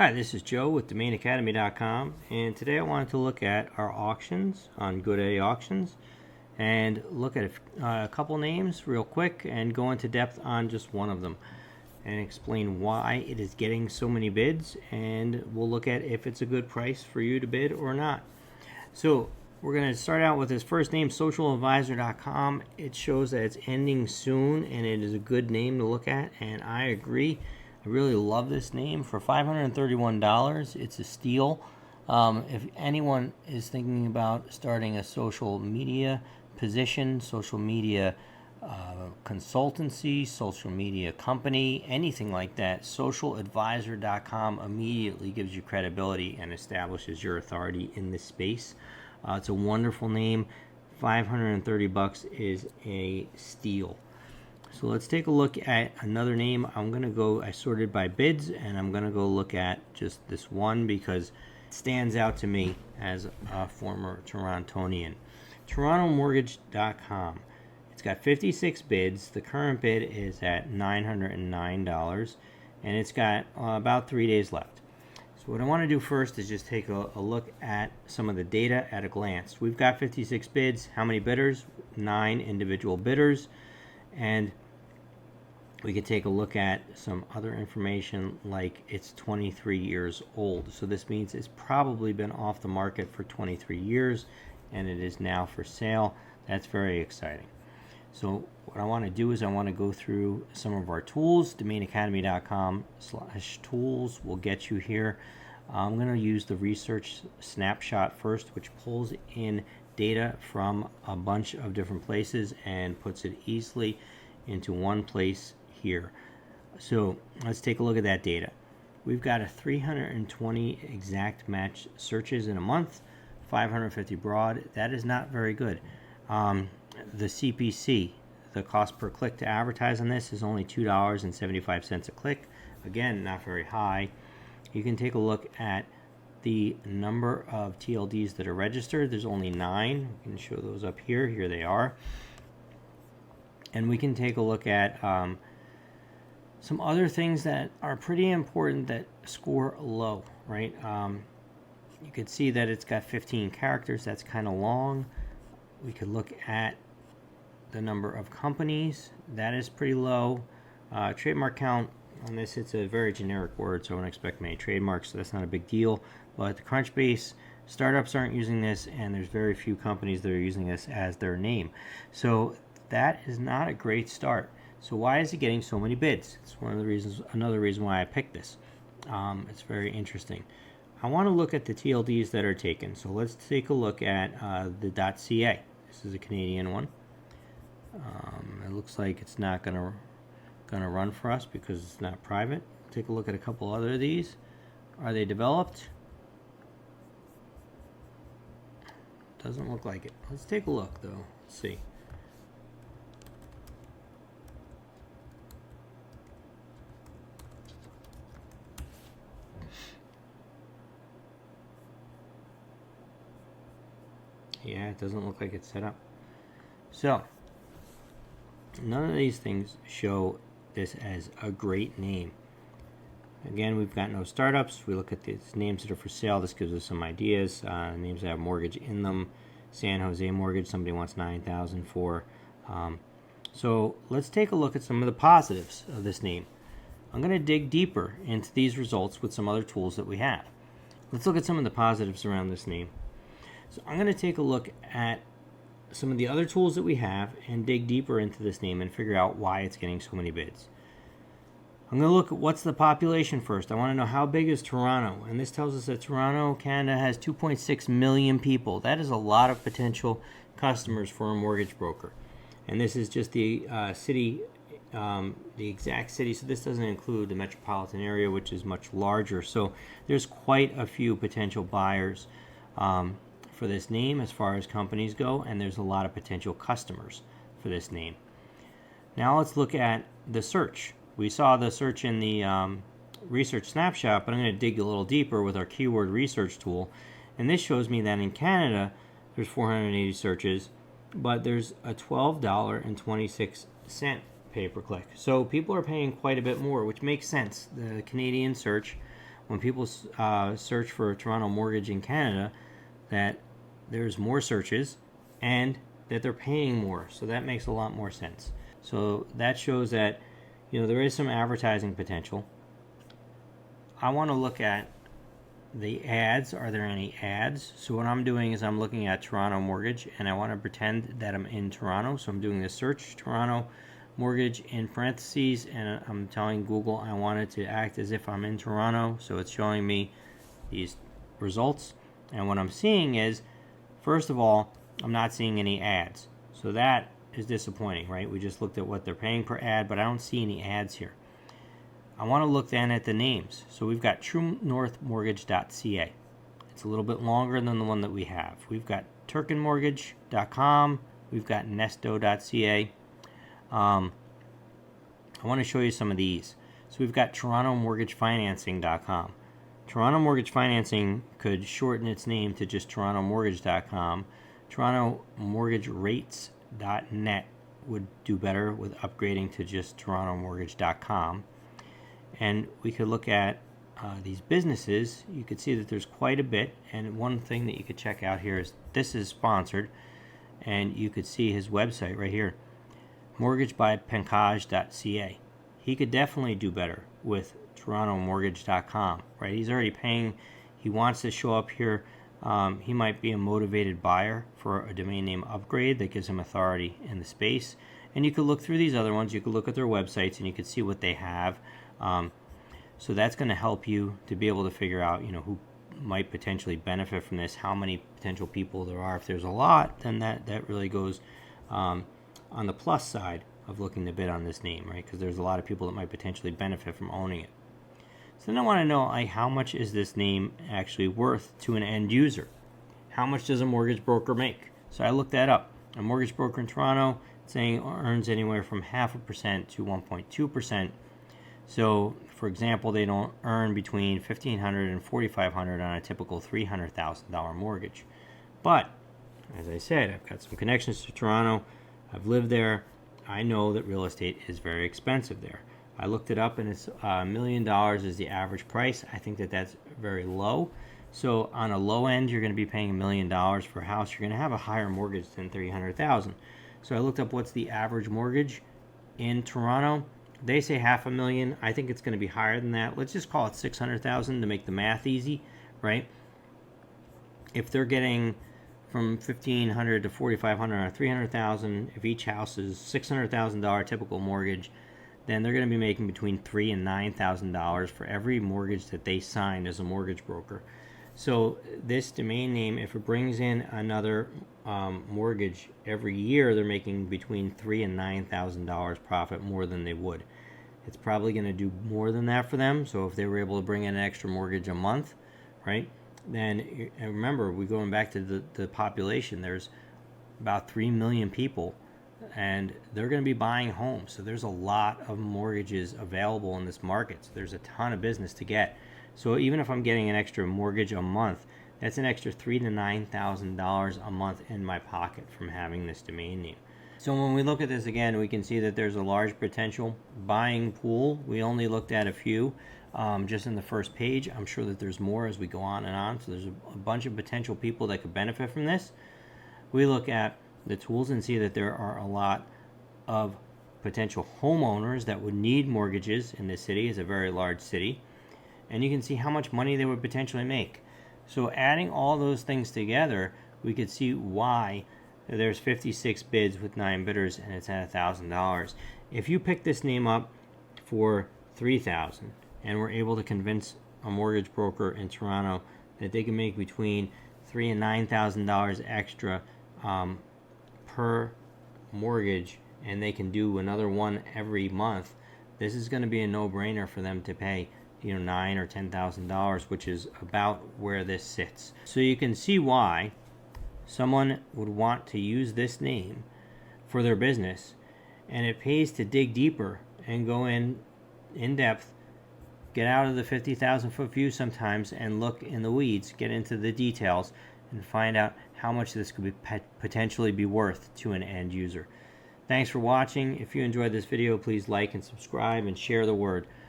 Hi, this is Joe with DomainAcademy.com, and today I wanted to look at our auctions on GoDaddy Auctions and look at a couple names real quick and go into depth on just one of them and explain why it is getting so many bids, and we'll look at if it's a good price for you to bid or not. So we're going to start out with this first name, socialadvisor.com. It shows that it's ending soon and it is a good name to look at, and I agree. I really love this name. For $531, it's a steal. If anyone is thinking about starting a social media position, social media consultancy, social media company, anything like that, socialadvisor.com immediately gives you credibility and establishes your authority in this space. It's a wonderful name. $530 is a steal. So let's take a look at another name. I sorted by bids, and I'm going to go look at just this one because it stands out to me as a former Torontonian. TorontoMortgage.com. It's got 56 bids. The current bid is at $909, and it's got about 3 days left. So what I want to do first is just take a look at some of the data at a glance. We've got 56 bids. How many bidders? 9 individual bidders. And we can take a look at some other information, like it's 23 years old. So this means it's probably been off the market for 23 years and it is now for sale. That's very exciting. So what I want to do is I want to go through some of our tools. DomainAcademy.com/tools will get you here. I'm going to use the research snapshot first, which pulls in data from a bunch of different places and puts it easily into one place here. So let's take a look at that data. We've got a 320 exact match searches in a month, 550 broad. That is not very good. The CPC, the cost per click to advertise on this, is only $2.75 a click. Again, not very high. You can take a look at the number of TLDs that are registered. There's only 9. We can show those up here. Here they are. And we can take a look at some other things that are pretty important that score low, right? You could see that it's got 15 characters. That's kind of long. We could look at the number of companies. That is pretty low. Trademark count on this, it's a very generic word, so I don't expect many trademarks, so that's not a big deal. But the Crunchbase, startups aren't using this, and there's very few companies that are using this as their name. So that is not a great start. So why is it getting so many bids? It's one of the reasons, another reason why I picked this. It's very interesting. I want to look at the TLDs that are taken. So let's take a look at the .ca. This is a Canadian one. It looks like it's not gonna run for us because it's not private. Take a look at a couple other of these. Are they developed? Doesn't look like it. Let's take a look though. Let's see. Yeah, it doesn't look like it's set up. So none of these things show this as a great name. Again, we've got no startups. We look at these names that are for sale. This gives us some ideas. Names that have mortgage in them. San Jose Mortgage, somebody wants $9,000 for. So let's take a look at some of the positives of this name. I'm going to dig deeper into these results with some other tools that we have. Let's look at some of the positives around this name. So I'm going to take a look at some of the other tools that we have and dig deeper into this name and figure out why it's getting so many bids. I'm going to look at what's the population first. I want to know how big is Toronto, and this tells us that Toronto, Canada has 2.6 million people. That is a lot of potential customers for a mortgage broker. And this is just the city, the exact city, so this doesn't include the metropolitan area, which is much larger. So there's quite a few potential buyers for this name as far as companies go, and there's a lot of potential customers for this name. Now let's look at the search. We saw the search in the research snapshot, but I'm going to dig a little deeper with our keyword research tool, and this shows me that in Canada there's 480 searches, but there's a $12.26 pay per click. So people are paying quite a bit more, which makes sense. The Canadian search when people search for Toronto mortgage in Canada, that there's more searches and that they're paying more. So that makes a lot more sense. So that shows that, there is some advertising potential. I want to look at the ads. Are there any ads? So what I'm doing is I'm looking at Toronto mortgage, and I want to pretend that I'm in Toronto. So I'm doing the search Toronto mortgage in parentheses, and I'm telling Google I want it to act as if I'm in Toronto. So it's showing me these results, and what I'm seeing is, first of all, I'm not seeing any ads. So that is disappointing, right? We just looked at what they're paying per ad, but I don't see any ads here. I want to look then at the names. So we've got truenorthmortgage.ca. It's a little bit longer than the one that we have. We've got turkinmortgage.com. We've got nesto.ca. I want to show you some of these. So we've got torontomortgagefinancing.com. Toronto Mortgage Financing could shorten its name to just torontomortgage.com. torontomortgagerates.net would do better with upgrading to just torontomortgage.com. And we could look at these businesses. You could see that there's quite a bit, and one thing that you could check out here is this is sponsored, and you could see his website right here, mortgagebypankaj.ca. He could definitely do better with torontomortgage.com, right? He's already paying. He wants to show up here. He might be a motivated buyer for a domain name upgrade that gives him authority in the space. And you could look through these other ones. You could look at their websites and you could see what they have. So that's going to help you to be able to figure out, who might potentially benefit from this, how many potential people there are. If there's a lot, then that really goes on the plus side of looking to bid on this name, right? Because there's a lot of people that might potentially benefit from owning it. So then I want to know, how much is this name actually worth to an end user? How much does a mortgage broker make? So I looked that up. A mortgage broker in Toronto, saying earns anywhere from 0.5% to 1.2%. So, for example, they don't earn between $1,500 and $4,500 on a typical $300,000 mortgage. But, as I said, I've got some connections to Toronto. I've lived there. I know that real estate is very expensive there. I looked it up, and it's $1 million is the average price. I think that that's very low. So on a low end, you're going to be paying $1 million for a house. You're going to have a higher mortgage than $300,000. So I looked up what's the average mortgage in Toronto. They say $500,000. I think it's going to be higher than that. Let's just call it $600,000 to make the math easy, right? If they're getting from $1,500 to $4,500 or $300,000, if each house is $600,000 typical mortgage, then they're going to be making between $3,000 and $9,000 for every mortgage that they sign as a mortgage broker. So this domain name, if it brings in another mortgage every year, they're making between $3,000 and $9,000 profit more than they would. It's probably going to do more than that for them. So if they were able to bring in an extra mortgage a month, right? Then, and remember, we're going back to the population. There's about 3 million people, and they're going to be buying homes. So there's a lot of mortgages available in this market. So there's a ton of business to get. So even if I'm getting an extra mortgage a month, that's an extra $3,000 to $9,000 a month in my pocket from having this domain name. So when we look at this again, we can see that there's a large potential buying pool. We only looked at a few just in the first page. I'm sure that there's more as we go on and on. So there's a bunch of potential people that could benefit from this. We look at the tools and see that there are a lot of potential homeowners that would need mortgages in this city. It's a very large city. And you can see how much money they would potentially make. So adding all those things together, we could see why there's 56 bids with 9 bidders and it's at $1,000. If you pick this name up for $3,000 and we're able to convince a mortgage broker in Toronto that they can make between $3,000 and $9,000 extra per mortgage, and they can do another one every month, this is going to be a no-brainer for them to pay $9,000 or $10,000, which is about where this sits. So you can see why someone would want to use this name for their business, and it pays to dig deeper and go in depth, get out of the 50,000 foot view sometimes and look in the weeds, get into the details, and find out how much this could be potentially be worth to an end user. Thanks for watching. If you enjoyed this video, please like and subscribe and share the word.